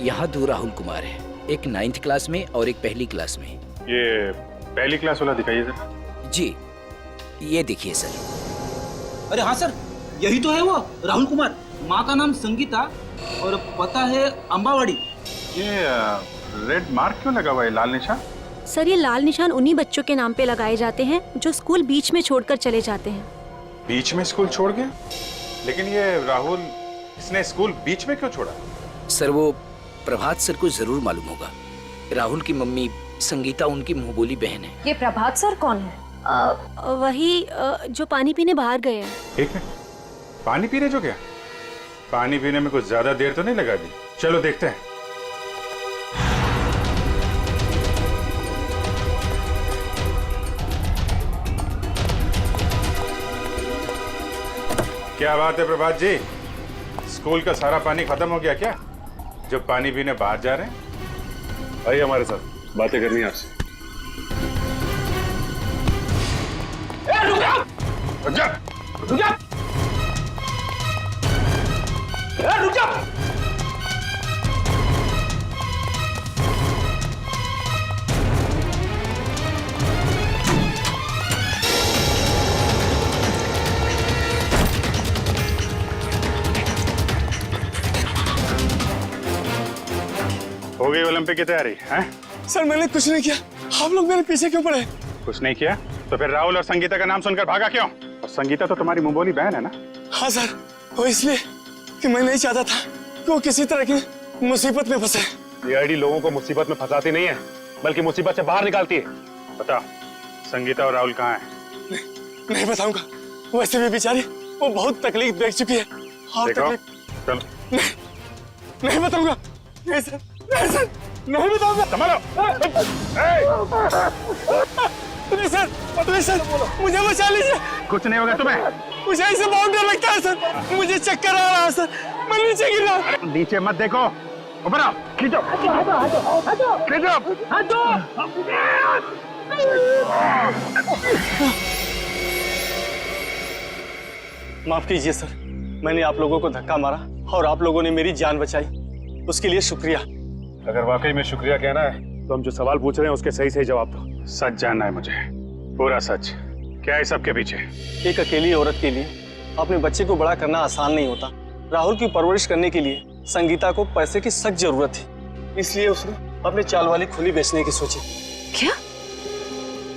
यहाँ दो राहुल कुमार है, एक 9th क्लास में और एक पहली क्लास में। ये पहली क्लास वाला दिखाइए सर। जी, ये देखिए सर। अरे हाँ सर, यही तो है वो राहुल कुमार। माँ का नाम संगीता और पता है अंबावाड़ी। ये रेड मार्क क्यों लगा हुआ है, लाल निशान? सर ये लाल निशान उन्हीं बच्चों के नाम पे लगाए जाते हैं जो स्कूल बीच में छोड़कर चले जाते हैं। बीच में स्कूल छोड़ गया? लेकिन ये राहुल, इसने स्कूल बीच में क्यों छोड़ा? सर वो प्रभात सर को जरूर मालूम होगा। राहुल की मम्मी संगीता उनकी मुंह बोली बहन है। ये प्रभात सर कौन है? वही जो पानी पीने बाहर गए हैं। एक मिनट, पानी पीने जो गया? पानी पीने में कुछ ज्यादा देर तो नहीं लगा दी? चलो देखते हैं। क्या बात है प्रभात जी, स्कूल का सारा पानी खत्म हो गया क्या, जो पानी पीने बाहर जा रहे हैं? आइए हमारे साथ, बातें करनी है आपसे। रुक जा, रुक जा, रुक जा। हो गई ओलंपिक की तैयारी हैं? सर मैंने कुछ नहीं किया, आप लोग मेरे पीछे क्यों पड़े? कुछ नहीं किया तो फिर राहुल और संगीता का नाम सुनकर भागा क्यों? और संगीता तो तुम्हारी मुंबोली बहन है ना? हाँ सर, वो इसलिए कि मैं नहीं चाहता था कि वो किसी तरह की मुसीबत में फंसे। ये आईडी लोगों को मुसीबत में फंसाती नहीं है, बल्कि मुसीबत से बाहर निकालती है। बता, संगीता और राहुल कहाँ हैं? नहीं बताऊंगा, वैसे भी बेचारी वो बहुत तकलीफ देख चुकी है। और देखो, तकलीफ चलो। नहीं बताऊंगा, नहीं सर, नहीं सर, नहीं बताऊंगा। संभालो। नहीं सर, नहीं सर, मुझे बचा लीजिए। कुछ नहीं होगा तुम्हें। मुझे ऐसे बहुत डर लगता है सर, मुझे चक्कर आ रहा है सर, मैं नीचे गिर रहा हूं। नीचे मत देखो, ऊपर आओ, खींचो, खींचो। माफ कीजिए सर, मैंने आप लोगों को धक्का मारा और आप लोगों ने मेरी जान बचाई, उसके लिए शुक्रिया। अगर वाकई में शुक्रिया कहना है तो हम जो सवाल पूछ रहे हैं उसके सही सही जवाब दो। सच जानना है मुझे, पूरा सच। क्या है सबके पीछे? एक अकेली औरत के लिए अपने बच्चे को बड़ा करना आसान नहीं होता। राहुल की परवरिश करने के लिए संगीता को पैसे की सख्त जरूरत थी, इसलिए उसने अपने चाल वाली खोली बेचने की सोची। क्या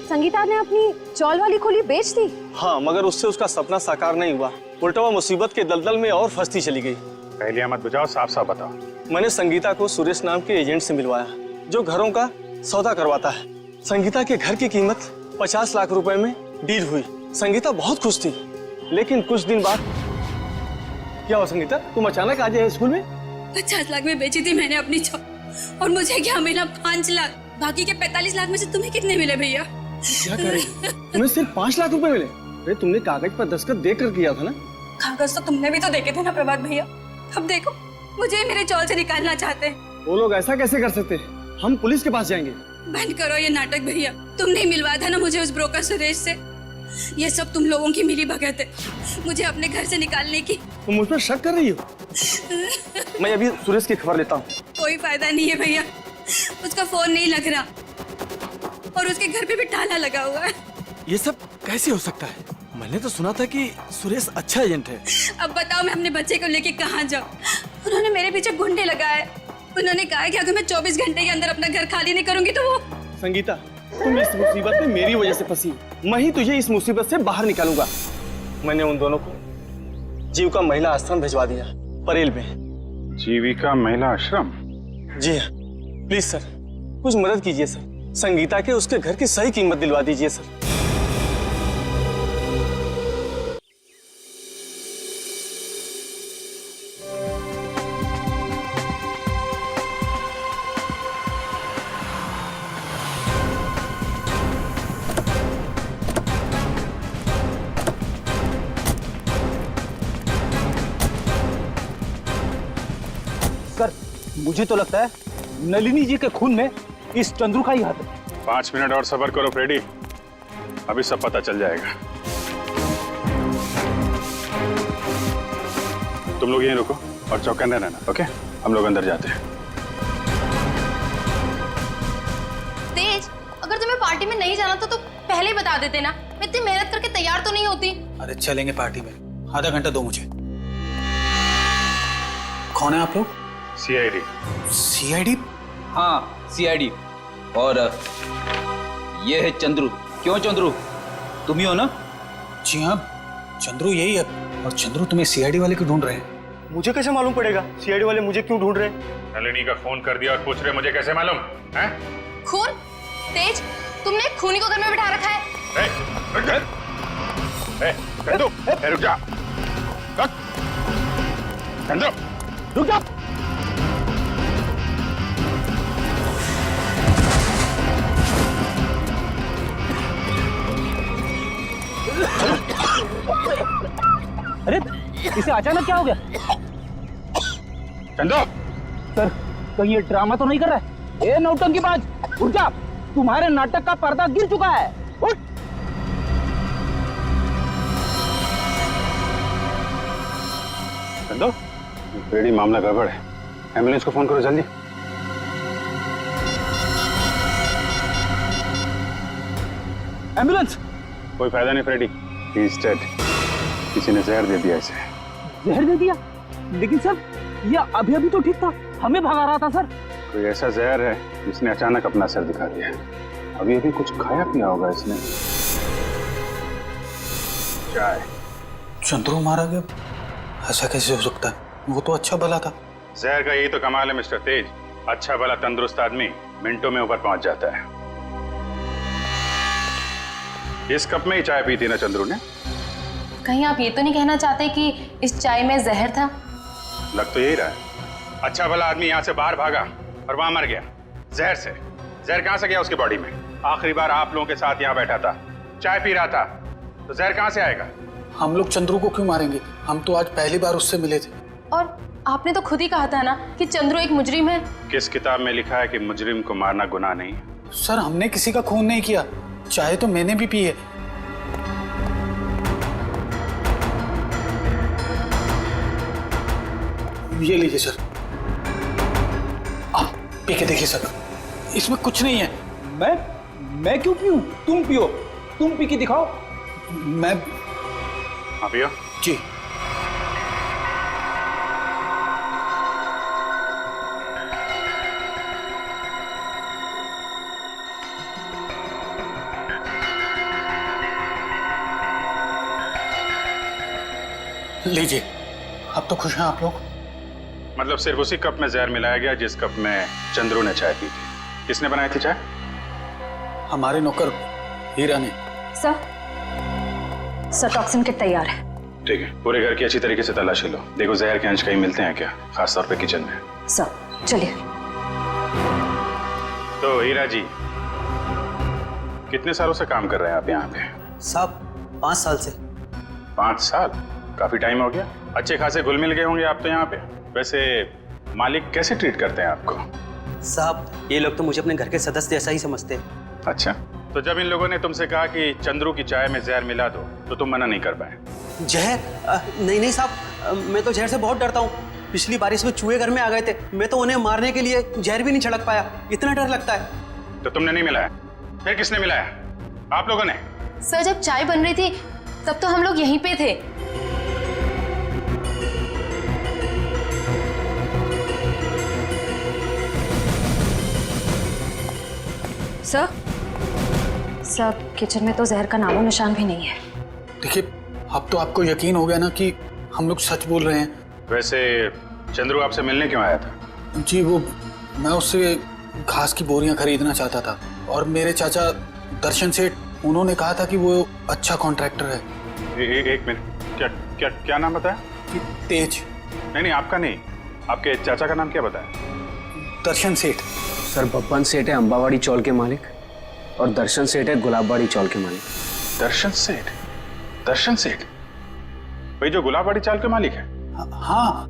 संगीता ने अपनी चौल वाली खोली बेच दी? हाँ, मगर उससे उसका सपना साकार नहीं हुआ, उल्टा वो मुसीबत के दलदल में और फंसती चली गई। पहले मत बुझाओ, साफ साफ बताओ। मैंने संगीता को सुरेश नाम के एजेंट से मिलवाया, जो घरों का सौदा करवाता है। संगीता के घर की कीमत 50 लाख रुपए में डील हुई। संगीता बहुत खुश थी, लेकिन कुछ दिन बाद क्या हुआ? संगीता, तुम अचानक आ गए स्कूल में? 50 लाख में बेची थी मैंने अपनी चौल, और मुझे क्या मिला? 5 लाख। बाकी के 45 लाख में से तुम्हें कितने मिले भैया? क्या करें? तुम्हें सिर्फ 5 लाख रुपए मिले? अरे तुमने कागज पर दस्तखत देकर किया था ना? कागज तो तुमने भी तो देखे थे ना प्रभात भैया। अब देखो, मुझे मेरे चौल से निकालना चाहते हैं। वो लोग ऐसा कैसे कर सकते हैं? हम पुलिस के पास जाएंगे। बंद करो ये नाटक भैया, तुमने मिलवाया था ना मुझे उस ब्रोकर सुरेश से। ये सब तुम लोगों की मिली भगत है, मुझे अपने घर से निकालने की। तुम मुझ पर शक कर रही हो? मैं अभी सुरेश की खबर लेता हूँ। कोई फायदा नहीं है भैया, उसका फोन नहीं लग रहा और उसके घर पे भी ताला लगा हुआ है। ये सब कैसे हो सकता है? मैंने तो सुना था कि सुरेश अच्छा एजेंट है। अब बताओ मैं अपने बच्चे को लेके कहाँ जाऊँ? उन्होंने मेरे पीछे गुंडे लगाए। उन्होंने कहा कि अगर मैं 24 घंटे के अंदर अपना घर खाली नहीं करूंगी तो वो। संगीता, तुम इस मुसीबत में मेरी वजह से फंसी, मैं ही तुझे इस मुसीबत से बाहर निकालूंगा। मैंने उन दोनों को जीविका महिला आश्रम भिजवा दिया, परेल में। जीविका महिला आश्रम? जी हाँ, प्लीज सर, कुछ मदद कीजिए सर। संगीता के उसके घर की सही कीमत दिलवा दीजिए सर। सर, मुझे तो लगता है नलिनी जी के खून में इस चंद्रू का ही हाथ है। 5 मिनट और सब्र करो फ्रेडी, अभी सब पता चल जाएगा। तुम लोग यहीं रुको और चौकन्ने रहना, ओके? हम लोग अंदर जाते हैं। तेज, अगर तुम्हें पार्टी में नहीं जाना तो पहले ही बता देते ना, मैं इतनी मेहनत करके तैयार तो नहीं होती। अरे चलेंगे पार्टी में, आधा घंटा दो मुझे। कौन है आप लोग? सीआईडी। सीआईडी? हाँ, सीआईडी। और ये है चंद्रू। क्यों चंद्रू, तुम ही हो ना? जी हाँ, चंद्रू यही है। और चंद्रू तुम्हें सीआईडी वाले क्यों ढूंढ रहे हैं? मुझे कैसे मालूम पड़ेगा सीआईडी वाले मुझे क्यों ढूंढ रहे हैं? नलिनी का फोन कर दिया और पूछ रहे मुझे कैसे मालूम है? खून? तेज, तुमने खूनी को घर में बिठा रखा है। चंदू, रुक जा। चंदू, रुक जा। अरे इसे अचानक क्या हो गया? चंदो, सर कहीं ये ड्रामा तो नहीं कर रहा है? ए नौटंकीबाज, उठ जा, तुम्हारे नाटक का पर्दा गिर चुका है, उठ। चंदो, फ्रेडी मामला गड़बड़ है, एम्बुलेंस को फोन करो जल्दी। एम्बुलेंस? कोई फायदा नहीं फ्रेडी, ही इज डेड। किसी ने जहर दे दिया इसे। जहर दे दिया? लेकिन सर ये अभी अभी तो ठीक था, हमें भगा रहा था सर। कोई ऐसा जहर है जिसने अचानक अपना असर दिखा दिया। अभी अभी कुछ खाया पिया होगा इसने। चाय। चंद्रू मारा गया? ऐसा कैसे हो सकता है? वो तो अच्छा भला था। जहर का यही तो कमाल है मिस्टर तेज, अच्छा भला तंदुरुस्त आदमी मिनटों में ऊपर पहुंच जाता है। इस कप में ही चाय पी थी ना चंद्रू ने? कहीं आप ये तो नहीं कहना चाहते कि इस चाय में जहर था? लग तो यही रहा है। अच्छा भला आदमी यहाँ से बाहर भागा और वहां मर गया जहर से। जहर कहां से गया उसकी बॉडी में? आखिरी बार आप लोगों के साथ यहाँ बैठा था, चाय पी रहा था, तो जहर कहां से आएगा? हम लोग चंद्रू को क्यों मारेंगे? हम तो आज पहली बार उससे मिले थे। और आपने तो खुद ही कहा था ना कि चंद्रू एक मुजरिम है। किस किताब में लिखा है कि मुजरिम को मारना गुनाह नहीं? सर हमने किसी का खून नहीं किया, चाय तो मैंने भी पी है। ये लीजिए सर, आप पी के देखिए सर, इसमें कुछ नहीं है। मैं क्यों पीऊं? तुम पियो, तुम पी के दिखाओ। मैं पियो जी। लीजिए, अब तो खुश हैं आप लोग? मतलब सिर्फ उसी कप में जहर मिलाया गया जिस कप में चंद्रू ने चाय पी थी। किसने बनाई थी चाय? हमारे नौकर हीरा ने। सर टॉक्सिन किट तैयार है। ठीक है, पूरे घर की अच्छी तरीके से तलाशी लो, देखो जहर के अंश कहीं मिलते हैं क्या, खासतौर पे किचन में। सर चलिए। तो हीरा जी, कितने सालों से काम कर रहे हैं आप यहाँ पे? साहब 5 साल से। 5 साल? काफी टाइम हो गया। अच्छे खासे घुल मिल गए होंगे आप तो यहाँ पे। वैसे मालिक कैसे ट्रीट करते हैं आपको? साहब ये लोग तो मुझे अपने घर के सदस्य जैसा ही समझते हैं। अच्छा, तो जब इन लोगों ने तुमसे कहा कि चंद्रू की चाय में जहर मिला दो, तो तुम मना नहीं कर पाए? जहर? नहीं साहब, मैं तो जहर से बहुत डरता हूँ। पिछली बारिश में चूहे घर में आ गए थे, मैं तो उन्हें मारने के लिए जहर भी नहीं छिड़क पाया, इतना डर लगता है। तो तुमने नहीं मिलाया? फिर किसने मिलाया? आप लोगों ने? सर जब चाय बन रही थी तब तो हम लोग यहीं पे थे। सर किचन में तो जहर का नामो निशान भी नहीं है। देखिए, अब तो आपको यकीन हो गया ना कि हम लोग सच बोल रहे हैं। वैसे चंद्रू आपसे मिलने क्यों आया था? जी वो, मैं उससे घास की बोरियां खरीदना चाहता था और मेरे चाचा दर्शन सेठ, उन्होंने कहा था कि वो अच्छा कॉन्ट्रैक्टर है। एक मिनट, क्या क्या क्या नाम बताया? तेज। नहीं, आपका नहीं, आपके चाचा का नाम क्या बताया? दर्शन सेठ। सर बब्बन सेठ है अंबावाड़ी चौल के मालिक, और दर्शन सेठ है गुलाबबाड़ी चौल के मालिक। दर्शन सेठ? दर्शन सेठ भाई जो गुलाबबाड़ी चाल के मालिक है? हाँ,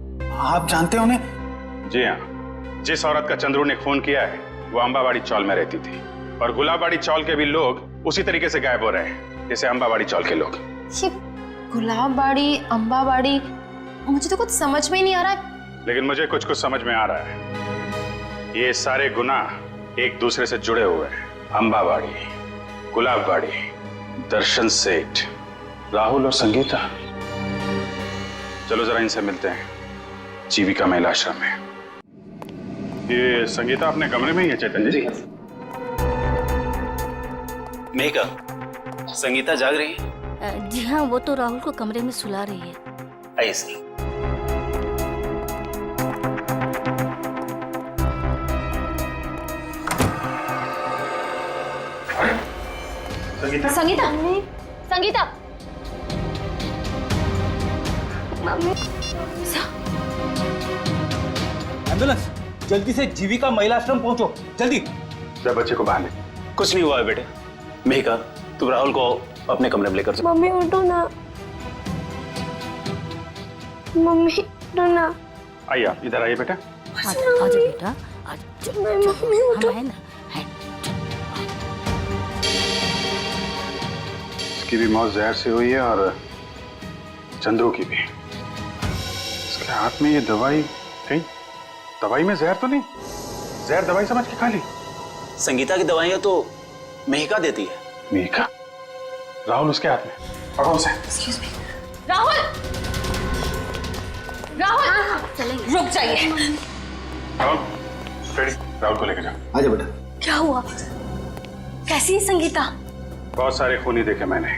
आप जानते हो उन्हें? जी हाँ, जिस औरत का चंद्रू ने खून किया है वो अंबावाड़ी चौल में रहती थी, और गुलाबबाड़ी चौल के भी लोग उसी तरीके से गायब हो रहे हैं जैसे अंबावाड़ी चौल के लोग। ये गुलाबबाड़ी, अंबावाड़ी, मुझे तो कुछ समझ में ही नहीं आ रहा है। लेकिन मुझे कुछ कुछ समझ में आ रहा है। ये सारे गुनाह एक दूसरे से जुड़े हुए हैं। अंबावाड़ी, गुलाबबाड़ी, दर्शन सेठ, राहुल और संगीता। चलो जरा इनसे मिलते हैं जीविका महिला आश्रम में। ये संगीता अपने कमरे में ही है चैतन्य जी? मेघा, संगीता जाग रही है? जी हाँ, वो तो राहुल को कमरे में सुला रही है। ऐसी संगीता, संगीता, मम्मी। एम्बुलेंस, जल्दी से जीविका महिला आश्रम पहुंचो, जल्दी। जब बच्चे को बाहर ले। कुछ नहीं हुआ है बेटे। मेघा, तुम राहुल को अपने कमरे में लेकर जाओ। मम्मी उठो ना। मम्मी रोना। आइए आप इधर आइए बेटा। आजा बेटा, मम्मी उठो। इसकी भी मौत जहर से हुई है और चंद्रू की भी। इसके हाथ में ये दवाई, कहीं दवाई में जहर तो नहीं? जहर दवाई समझ के खा ली? संगीता की दवाइयां तो मेहिका देती है। मेहिका? राहुल उसके हाथ में, पकड़ो उसे। राहुल, राहुल, रुक जाइए। राहुल, रेडी? राहुल को लेकर जाओ। आजा बेटा। क्या हुआ? कैसी है संगीता? बहुत सारे खूनी देखे मैंने,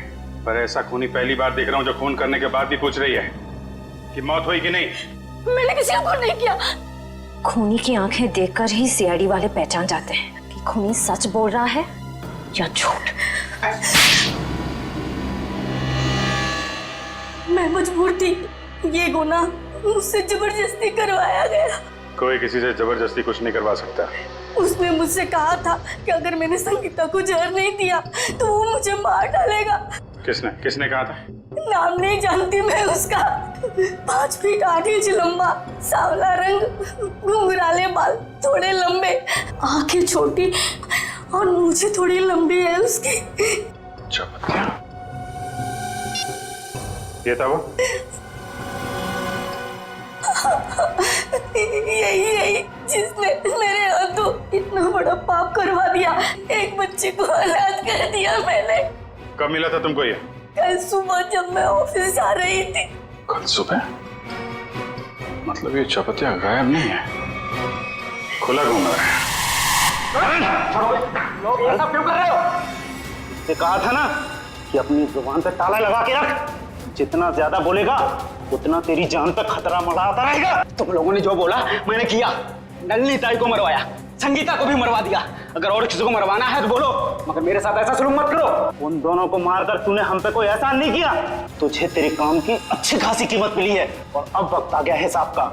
पर ऐसा खूनी पहली बार देख रहा हूँ जो खून करने के बाद भी पूछ रही है कि मौत हुई कि नहीं। मैंने किसी को खून नहीं किया। खूनी की आंखें देखकर ही सीआईडी वाले पहचान जाते हैं कि खूनी सच बोल रहा है या झूठ। मैं मजबूर थी, ये गुनाह मुझसे जबरदस्ती करवाया गया। कोई किसी से जबरदस्ती कुछ नहीं करवा सकता। उसने मुझसे कहा था कि अगर मैंने संगीता को जहर नहीं दिया तो वो मुझे मार डालेगा। किसने किसने कहा था? नाम नहीं जानती मैं उसका। 5 फीट 8 इंच लंबा, सांवला रंग, घुंघराले बाल, थोड़े लंबे, आंखें छोटी और मूछें थोड़ी लंबी है उसकी। ये था वो? यही जिसने मेरे हाथों इतना बड़ा पाप करवा दिया। एक बच्चे को अनाथ कर दिया मैंने। कब मिला था तुमको ये? कल सुबह जब मैं ऑफिस जा रही थी। कल सुबह? मतलब ये चपतिया गायब नहीं है, खुला घूम रहा है। ये सब क्यों कर रहे हो? इससे कहा था ना कि अपनी जुबान पे ताला लगा के रख। जितना ज्यादा बोलेगा उतना तेरी जान पे खतरा मंडराता रहेगा। तुम लोगों ने जो बोला मैंने किया। नलिनी ताई को मरवाया, संगीता को भी मरवा दिया। अगर और किसी को मरवाना है तो बोलो, मगर मेरे साथ ऐसा सलूक मत करो। उन दोनों को मारकर तूने हम पे कोई एहसान नहीं किया। तुझे तेरे काम की अच्छी खासी कीमत मिली है और अब वक्त आ गया हिसाब का,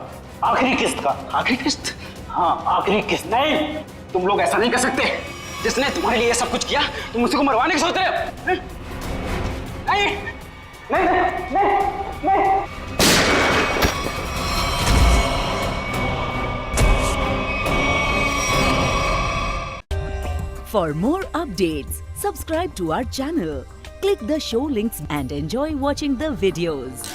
आखिरी किस्त का। आखिरी किस्त? हाँ, आखिरी किस्त। नहीं, तुम लोग ऐसा नहीं कर सकते। जिसने तुम्हारे लिए सब कुछ किया तुम उसी को मरवाने की सोच रहे हो? नहीं नहीं नहीं नहीं। For more updates, subscribe to our channel, click the show links and enjoy watching the videos.